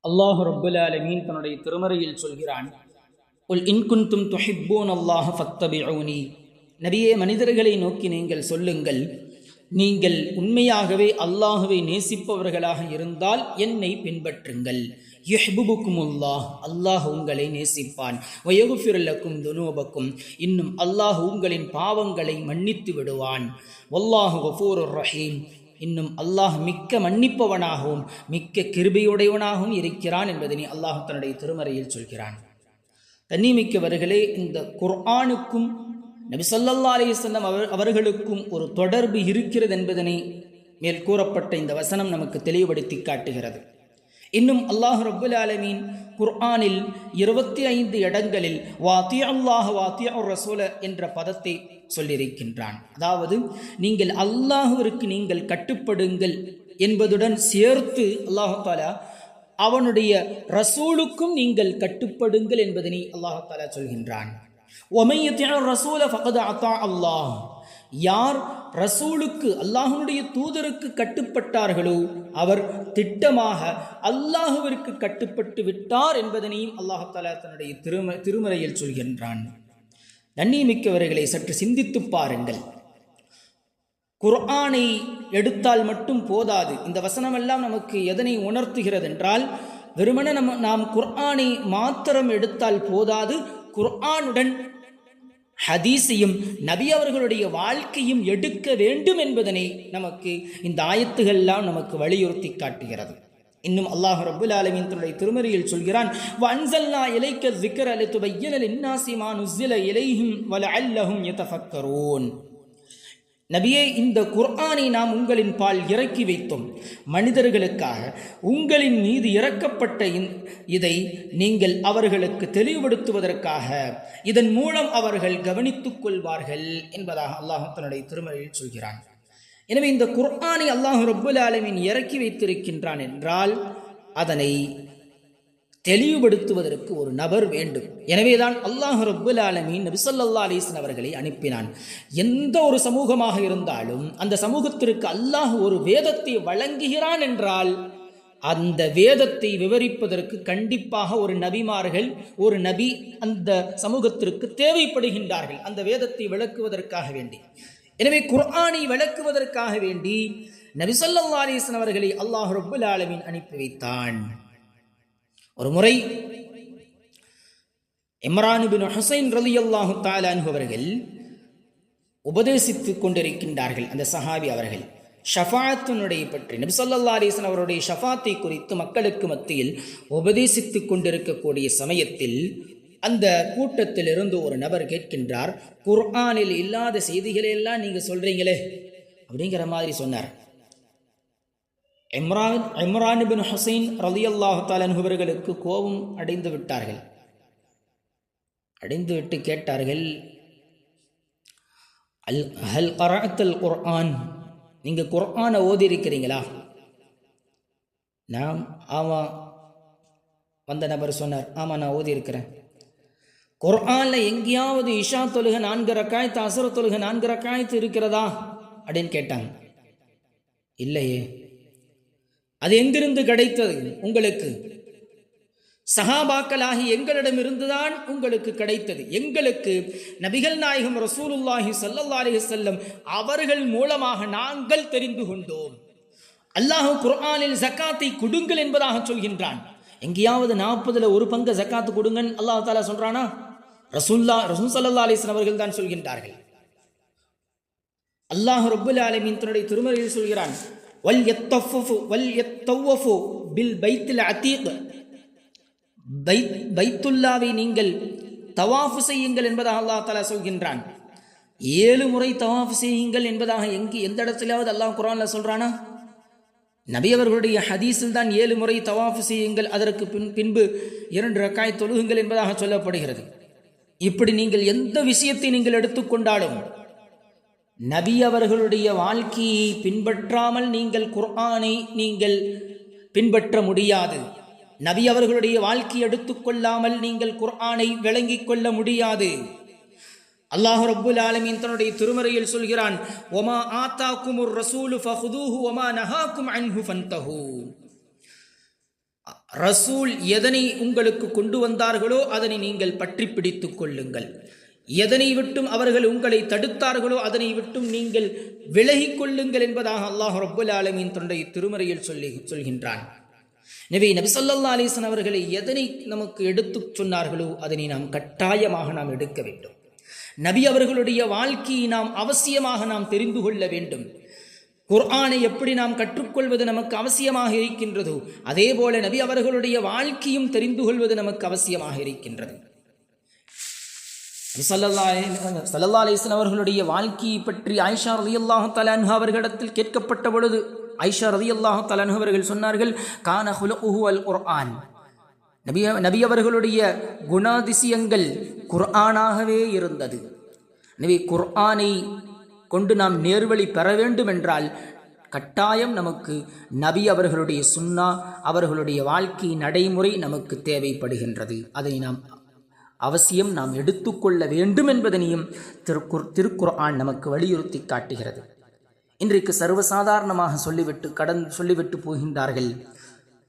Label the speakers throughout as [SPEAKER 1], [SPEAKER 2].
[SPEAKER 1] அல்லாஹ் ரப்புல் ஆலமீன் தன்னுடைய திருமறையில் சொல்கிறான், உல் இன்குந்தும் துஹிப்பூன் அல்லாஹ் ஃபத்தபிஊனி. நபியே, மனிதர்களை நோக்கி நீங்கள் சொல்லுங்கள், நீங்கள் உண்மையாகவே அல்லாஹுவை நேசிப்பவர்களாக இருந்தால் என்னை பின்பற்றுங்கள். யுஹ்புபுக்குமுல்லாஹ், அல்லாஹ் உங்களை நேசிப்பான். வயகுஃபிர் லக்கும் துனூபக்கும், இன்னும் அல்லாஹ் உங்களின் பாவங்களை மன்னித்து விடுவான். வல்லாஹு கஃபூருர் ரஹீம், இன்னும் அல்லாஹ் மிக்க மன்னிப்பவனாகவும் மிக்க கிருபையுடையவனாகவும் இருக்கிறான் என்பதனை அல்லாஹ் தன்னுடைய திருமறையில் சொல்கிறான். தன்னிமிக்கவர்களே, இந்த குர்ஆனுக்கும் நபி ஸல்லல்லாஹு அலைஹி வஸல்லம் அவர்களுக்கும் ஒரு தொடர்பு இருக்கிறது என்பதனை மேல் கூறப்பட்ட இந்த வசனம் நமக்கு தெளிவுபடுத்தி காட்டுகிறது. இன்னும் அல்லாஹ் ரப்புல் ஆலமீன் குர்ஆனில் 25 இடங்களில் வாத்திஅல்லாஹ் வாத்திஅர் ரசூல என்ற பதத்தை சொல்லியிருக்கின்றான். அதாவது நீங்கள் அல்லாஹ்விற்கு நீங்கள் கட்டுப்படுங்கள் என்பதுடன் சேர்த்து அல்லாஹ் தஆலா அவனுடைய ரசூலுக்கும் நீங்கள் கட்டுப்படுங்கள் என்பதனை அல்லாஹ் தஆலா சொல்கின்றான். وَمَن يُطِعِ الرَّسُولَ فَقَدْ أَطَاعَ اللَّهَ, யார் ரசூலுக்கு அல்லாஹ்வுடைய தூதருக்கு கட்டுப்பட்டார்களோ அவர் திட்டமாக அல்லாஹ்விற்கு கட்டுப்பட்டு விட்டார் என்பதனையும் அல்லாஹ் தஆலா தன்னுடைய திருமறையில் சொல்கின்றான். நன்னிமிக்கவர்களை சற்று சிந்தித்து பாருங்கள். குர்ஆனை எடுத்தால் மட்டும் போதாது. இந்த வசனமெல்லாம் நமக்கு எதனை உணர்த்துகிறது என்றால், வெறுமனே நாம் குர்ஆனை மாத்திரம் எடுத்தால் போதாது, குர்ஆனுடன் ஹதீஸையும் நபி அவர்களுடைய வாழ்க்கையும் எடுக்க வேண்டும் என்பதனை நமக்கு இந்த ஆயத்துகள்லாம் நமக்கு வலியுறுத்தி காட்டுகிறது. இன்னும் அல்லாஹ் ரப்புல் ஆலமீன் தன்னுடைய திருமறையில் சொல்கிறான், வஅன்ஸல்னா இலைக்க ذிக்ர லிதுபய்யின லின்னாஸி மா நுஸில இலைஹிம் வலஅல்லஹும் யதஃபக்கரூன். நபியே, இந்த குர்ஆனை நாம் உங்களின் பால் இறக்கி வைத்தோம் மனிதர்களுக்காக. உங்களின் மீது இறக்கப்பட்ட இதை நீங்கள் அவர்களுக்கு தெளிவுபடுத்துவதற்காக, இதன் மூலம் அவர்கள் கவனித்துக் கொள்வார்கள் என்பதாக அல்லாஹ் தன்னுடைய திருமறையில் சொல்கிறான். எனவே இந்த குர்ஆனை அல்லாஹ் ரப்புல் ஆலமீன் இறக்கி வைத்திருக்கின்றான் என்றால் அதனை தெளிவுபடுத்துவதற்கு ஒரு நபர் வேண்டும். எனவேதான் அல்லாஹ் ரப்புல் ஆலமீன் நபி ஸல்லல்லாஹு அலைஹி வஸல்லம் அவர்களை அனுப்பினான். எந்த ஒரு சமூகமாக இருந்தாலும் அந்த சமூகத்திற்கு அல்லாஹ் ஒரு வேதத்தை வழங்குகிறான் என்றால் அந்த வேதத்தை விவரிப்பதற்கு கண்டிப்பாக ஒரு நபி அந்த சமூகத்திற்கு தேவைப்படுகின்றார்கள், அந்த வேதத்தை விளக்குவதற்காக வேண்டி. எனவே குர்ஆனை விளக்குவதற்காக வேண்டி நபி ஸல்லல்லாஹு அலைஹி வஸல்லம் அவர்களை அல்லாஹ் ரப்புல் ஆலமீன் அனுப்பி வைத்தான். ஒரு முறை இம்ரான் இப்னு ஹுசைன் ரலியல்லாஹு தஆலா அன்ஹு அவர்கள் உபதேசித்துக் கொண்டிருக்கின்றார்கள். அந்த சஹாபி அவர்கள் ஷஃபாஅத்தினுடைய பற்றி, நபி ஸல்லல்லாஹு அலைஹி வஸல்லம் அவருடைய ஷஃபாத்தை குறித்து மக்களுக்கு மத்தியில் உபதேசித்துக் கொண்டிருக்கக்கூடிய சமயத்தில் அந்த கூட்டத்தில் இருந்து ஒரு நபர் கேட்கின்றார், குர்ஆனில் இல்லாத செய்திகளை எல்லாம் நீங்க சொல்றீங்களே அப்படிங்கிற மாதிரி சொன்னார். இம்ரான் இப்னு ஹுசைன் ரலியல்லாஹு தஆலா அன்ஹு அவர்களுக்கு கோபம் அடைந்து விட்டார்கள். அடைந்து விட்டு கேட்டார்கள், ஹல் கரஅத்தல் குர்ஆன், நீங்க குர்ஆனை ஓதி இருக்கிறீங்களா? நாம் ஆமா. வந்த நபர் சொன்னார், ஆமா நான் ஓதி இருக்கிறேன். குர்ஆன்ல எங்கேயாவது இஷா தொழுக 4 ரக்காயத்து, அஸ்ர் தொழுக 4 ரக்காயத்து இருக்கிறதா அப்படின்னு கேட்டாங்க. இல்லையே. அது எங்கிருந்து கிடைத்தது உங்களுக்கு? சஹாபாக்களாகி எங்களிடமிருந்துதான் உங்களுக்கு கிடைத்தது. எங்களுக்கு நபிகள் நாயகம் ரசூலுல்லாஹி ஸல்லல்லாஹு அலைஹி வஸல்லம் அவர்கள் மூலமாக நாங்கள் தெரிந்து கொண்டோம். அல்லாஹ் குர்ஆனில் ஜக்காத்தை கொடுங்கள் என்பதாக சொல்கின்றான். எங்கேயாவது 40ல் 1 பங்கு ஜக்காத்து கொடுங்கன்னு அல்லாஹ் தஆலா சொல்றானா? ரசூல் ஸல்லல்லாஹு அலைஹி வஸல்லம் அவர்கள் தான் சொல்கின்றார்கள். அல்லாஹ் ரப்புல் ஆலமீன் தன்னுடைய திருமறையில் சொல்கிறான், வல் யத்தவஃபு பில் பைத்தில் அதீக், பைத்துல்லாவை நீங்கள் தவாஃப் செய்யுங்கள் என்பதாக அல்லாஹ் தஆலா சொல்கின்றான். 7 முறை தவாஃப் செய்யுங்கள் என்பதாக எந்த இடத்திலாவது அல்லாஹ் குர்ஆன்ல சொல்றானா? நபி அவர்களுடைய ஹதீஸில் தான் 7 முறை தவாஃப் செய்யுங்கள், அதற்கு பின்பு 2 ரக்காய் தொழுகுங்கள் என்பதாக சொல்லப்படுகிறது. இப்படி நீங்கள் எந்த விஷயத்தை நீங்கள் எடுத்துக்கொண்டாலும் நபி அவர்களுடைய வாழ்க்கையை பின்பற்றாமல் நீங்கள் குர்ஆனை நீங்கள் பின்பற்ற முடியாது. நபி அவர்களுடைய வாழ்க்கையை எடுத்துக்கொள்ளாமல் நீங்கள் குர்ஆனை விளங்கிக் கொள்ள முடியாது. அல்லாஹ் ரப்புல் ஆலமீன் தன்னுடைய திருமறையில் சொல்கிறான், வமா ஆதாக்குமுர் ரசூலு ஃபஹுதூஹு வமா நஹாக்கும் அன்ஹு ஃபன்தஹூ. ரசூல் எதனை உங்களுக்கு கொண்டு வந்தார்களோ அதனை நீங்கள் பற்றி பிடித்துக் கொள்ளுங்கள். எதனை விட்டும் அவர்கள் உங்களை தடுத்தார்களோ அதனை விட்டும் நீங்கள் விலகிக் கொள்ளுங்கள் என்பதாக அல்லாஹ் ரப்புல் ஆலமீன் தன்னுடைய திருமறையில் சொல்கின்றான். நபி ஸல்லல்லாஹு அலைஹி வஸல்லம் அவர்களை எதனை நமக்கு எடுத்துச் சொன்னார்களோ அதனை நாம் கட்டாயமாக நாம் எடுக்க வேண்டும். நபி அவர்களுடைய வாழ்க்கையை நாம் அவசியமாக நாம் தெரிந்து கொள்ள வேண்டும். குர்ஆனை எப்படி நாம் கற்றுக்கொள்வது நமக்கு அவசியமாக இருக்கின்றதோ அதே போல நபி அவர்களுடைய வாழ்க்கையும் தெரிந்து கொள்வது நமக்கு அவசியமாக இருக்கின்றது. ஸல்லல்லாஹு அலைஹி வஸல்லம் அவர்களுடைய வாழ்க்கையை பற்றி ஆயிஷா ரலியல்லாஹு தஆலா அன்ஹா அவர்களிடத்தில் கேட்கப்பட்ட பொழுது ஆயிஷா ரலியல்லாஹு தஆலா அன்ஹா அவர்கள் சொன்னார்கள், கான ஹுலுஹு அல் குர்ஆன். நபி அவர்களுடைய குணாதிசயங்கள் குர்ஆனாகவே இருந்தது. நபி குர்ஆனை கொண்டு நாம் நேர்வழி பெற வேண்டும் என்றால் கட்டாயம் நமக்கு நபி அவர்களுடைய சுன்னா, அவர்களுடைய வாழ்க்கை நடைமுறை நமக்கு தேவைப்படுகின்றது. அதை நாம் அவசியம் நாம் எடுத்துக்கொள்ள வேண்டும் என்பதனையும் திருக்குர்ஆன் நமக்கு வலியுறுத்தி காட்டுகிறது. இன்றைக்கு சர்வசாதாரணமாக சொல்லிவிட்டு போகின்றார்கள்,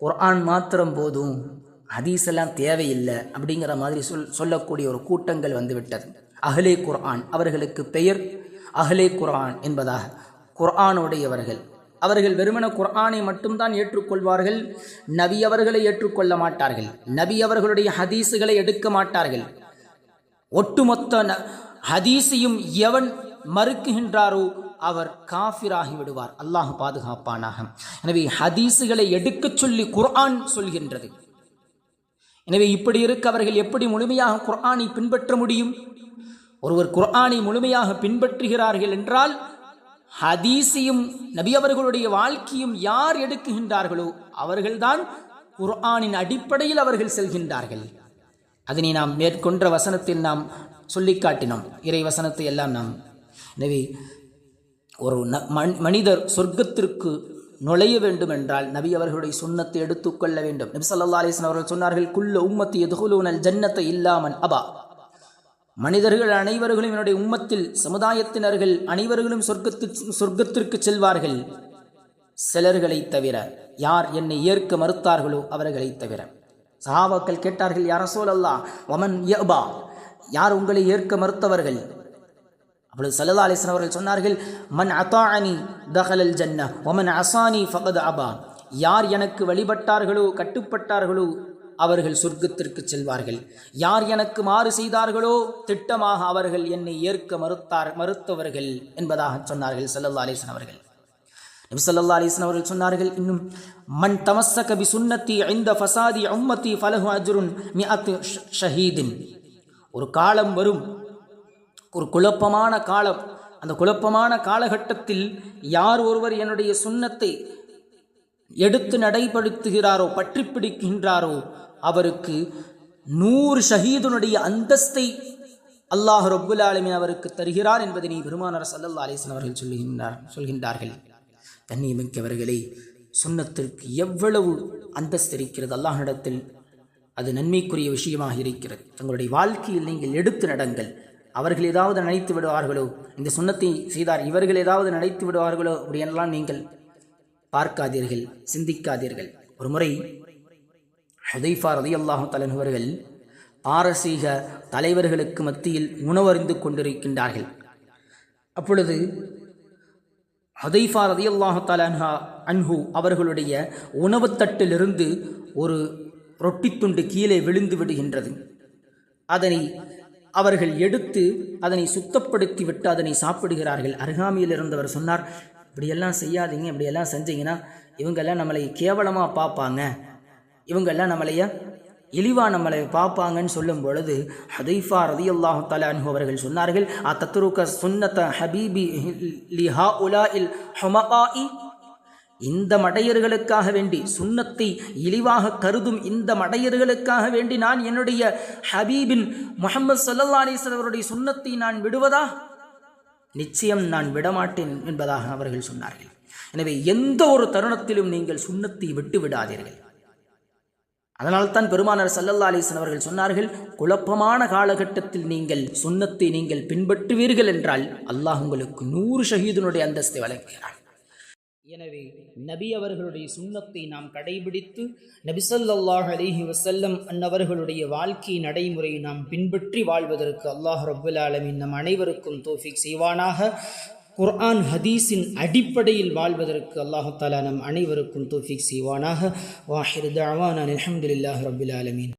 [SPEAKER 1] குர்ஆன் மாத்திரம் போதும், ஹதீஸ் எல்லாம் தேவையில்லை அப்படிங்கிற மாதிரி சொல்லக்கூடிய ஒரு கூட்டங்கள் வந்துவிட்டது. அஹ்லே குர்ஆன், அவர்களுக்கு பெயர் அஹ்லே குர்ஆன் என்பதாக. குர்ஆனுடையவர்கள் அவர்கள் வெறுமன குர்ஆனை மட்டும்தான் ஏற்றுக்கொள்வார்கள், நபி அவர்களை ஏற்றுக்கொள்ள மாட்டார்கள், நபி அவர்களுடைய ஹதீஸுகளை எடுக்க மாட்டார்கள். ஒட்டுமொத்த ஹதீஸையும் எவன் மறுக்குகின்றாரோ அவர் காஃபிராகி விடுவார். அல்லாஹ் பாதுகாப்பானாக. எனவே ஹதீஸுகளை எடுக்கச் சொல்லி குர்ஆன் சொல்கின்றது. எனவே இப்படி இருக்க அவர்கள் எப்படி முழுமையாக குர்ஆனை பின்பற்ற முடியும்? ஒருவர் குர்ஆனை முழுமையாக பின்பற்றுகிறார்கள் என்றால் ஹதீஸையும் நபி அவர்களுடைய வாழ்க்கையும் யார் எடுக்குகின்றார்களோ அவர்கள்தான் குர்ஆனின் அடிப்படையில் அவர்கள் செல்கின்றார்கள். அதனை நாம் மேற்கொண்ட வசனத்தில் நாம் சொல்லி காட்டினோம், இறை வசனத்தை எல்லாம் நாம். எனவே ஒரு மனிதர் சொர்க்கத்திற்கு நுழைய வேண்டும் என்றால் நபி அவர்களுடைய சுன்னத்தை எடுத்துக்கொள்ள வேண்டும். நபி ஸல்லல்லாஹு அலைஹி வஸல்லம் அவர்கள் சொன்னார்கள், குல்லு உம்மத்தி யதுகுலூனல் ஜன்னத இல்லா மன் அபா. மனிதர்கள் அனைவர்களும் என்னுடைய உம்மத்தில் சமுதாயத்தினர்கள் அனைவர்களும் சொர்க்கத்திற்கு செல்வார்கள், சிலர்களை தவிர. யார் என்னை ஏற்க மறுத்தார்களோ அவர்களை தவிர. சஹாபாக்கள் கேட்டார்கள், யா ரசூலல்லாஹ் வமன் யபா, யார் உங்களை ஏற்க மறுத்தவர்கள்? அப்பொழுது ஸல்லல்லாஹு அலைஹி வஸல்லம் அவர்கள் சொன்னார்கள், மன் அதாஅனி தஹலல் ஜன்னah வமன் அஸானி ஃபகத் அபா. யார் எனக்கு வழிபட்டார்களோ கட்டுப்பட்டார்களோ அவர்கள் சொர்க்கத்திற்கு செல்வார்கள், யார் எனக்கு மாறு செய்தார்களோ திட்டமாக அவர்கள் என்னை ஏற்க மறுத்தவர்கள் என்பதாக சொன்னார்கள் ஸல்லல்லாஹு அலைஹி வஸல்லம் அவர்கள். நபி ஸல்லல்லாஹு அலைஹி வஸல்லம் அவர்கள் சொன்னார்கள் இன்னும், மன் தமஸ்ஸக பி சுன்னதி இன்த ஃபசாதி உம்மதி ஃபலஹு அஜ்ருன் மிஅத் ஷஹீதின். ஒரு காலம் வரும், ஒரு குழப்பமான காலம். அந்த குழப்பமான காலகட்டத்தில் யார் ஒருவர் என்னுடைய சுன்னத்தை எடுத்து நடைபடுத்துகிறாரோ பற்றி பிடிக்கின்றாரோ அவருக்கு 100 ஷஹீதுனுடைய அந்தஸ்தை அல்லாஹ் ரப்புல் ஆலமீன் அவருக்கு தருகிறார் என்பதை பெருமானார் ஸல்லல்லாஹு அலைஹி வஸல்லம் அவர்கள் சொல்கின்றார்கள். கண்ணியமிக்கவர்களே, சுன்னத்திற்கு எவ்வளவு அந்தஸ்து இருக்கிறது அல்லாஹ்விடத்தில், அது நன்மைக்குரிய விஷயமாக இருக்கிறது. தங்களுடைய வாழ்க்கையில் நீங்கள் எடுத்து நடங்கள். அவர்கள் ஏதாவது நினைத்து விடுவார்களோ, இந்த சுன்னத்தை செய்தார் இவர்கள் ஏதாவது நினைத்து விடுவார்களோ அப்படியெல்லாம் நீங்கள் பார்க்காதீர்கள், சிந்திக்காதீர்கள். ஒரு முறை ஹுதைஃபா ரலியல்லாஹு தஆலா அவர்கள் பாரசீக தலைவர்களுக்கு மத்தியில் உணவருந்து கொண்டிருக்கின்றார்கள். அப்பொழுது ஹுதைஃபா ரலியல்லாஹு தஆலா அன்ஹு அவர்களுடைய உணவுத்தட்டிலிருந்து ஒரு ரொட்டி துண்டு கீழே விழுந்து விடுகின்றது. அதனை அவர்கள் எடுத்து அதனை சுத்தப்படுத்தி விட்டு அதனை சாப்பிடுகிறார்கள். அருகாமையில் இருந்தவர் சொன்னார், இப்படியெல்லாம் செய்யாதீங்க, இப்படியெல்லாம் செஞ்சீங்கன்னா இவங்கெல்லாம் நம்மளை கேவலமாக பார்ப்பாங்க, இவங்கெல்லாம் நம்மளைய இழிவாக நம்மளை பார்ப்பாங்கன்னு சொல்லும் பொழுது ஹுதைஃபா ரலியல்லாஹு தஆலா அன்ஹு அவர்கள் சொன்னார்கள், அத்தத்ருக சுன்னத ஹபீபி லிஹாஉலாஇல் ஹுமகாஇ. இந்த மடையர்களுக்காக வேண்டி, சுன்னத்தை இழிவாக கருதும் இந்த மடையர்களுக்காக வேண்டி நான் என்னுடைய ஹபீபின் முஹம்மது ஸல்லல்லாஹு அலைஹி வஸல்லம் அவருடைய சுன்னத்தை நான் விடுவதா? நிச்சயம் நான் விடமாட்டேன் என்பதாக அவர்கள் சொன்னார்கள். எனவே எந்த ஒரு தருணத்திலும் நீங்கள் சுன்னத்தை விட்டு விடாதீர்கள். அதனால்தான் பெருமானார் ஸல்லல்லாஹு அலைஹி வஸல்லம் அவர்கள் சொன்னார்கள், குழப்பமான காலகட்டத்தில் நீங்கள் சுன்னத்தை நீங்கள் பின்பற்றுவீர்கள் என்றால் அல்லாஹ் உங்களுக்கு 100 ஷஹீதுனுடைய அந்தஸ்தை வழங்குகிறார். எனவே நபி அவர்களுடைய சுன்னத்தை நாம் கடைபிடித்து நபி ஸல்லல்லாஹு அலைஹி வஸல்லம் அன்னவர்களுடைய வாழ்க்கை நடைமுறையை நாம் பின்பற்றி வாழ்வதற்கு அல்லாஹ் ரப்புல் ஆலமீன் நம் அனைவருக்கும் தௌஃபீக் செய்வானாக. குர்ஆன் ஹதீஸின் அடிப்படையில் வாழ்வதற்கு அல்லாஹ் தஆலா நம் அனைவருக்கும் தௌஃபீக் செய்வானாக. வாஹிர் தஅவானா அல்ஹம்துலில்லாஹி ரப்பில் ஆலமீன்.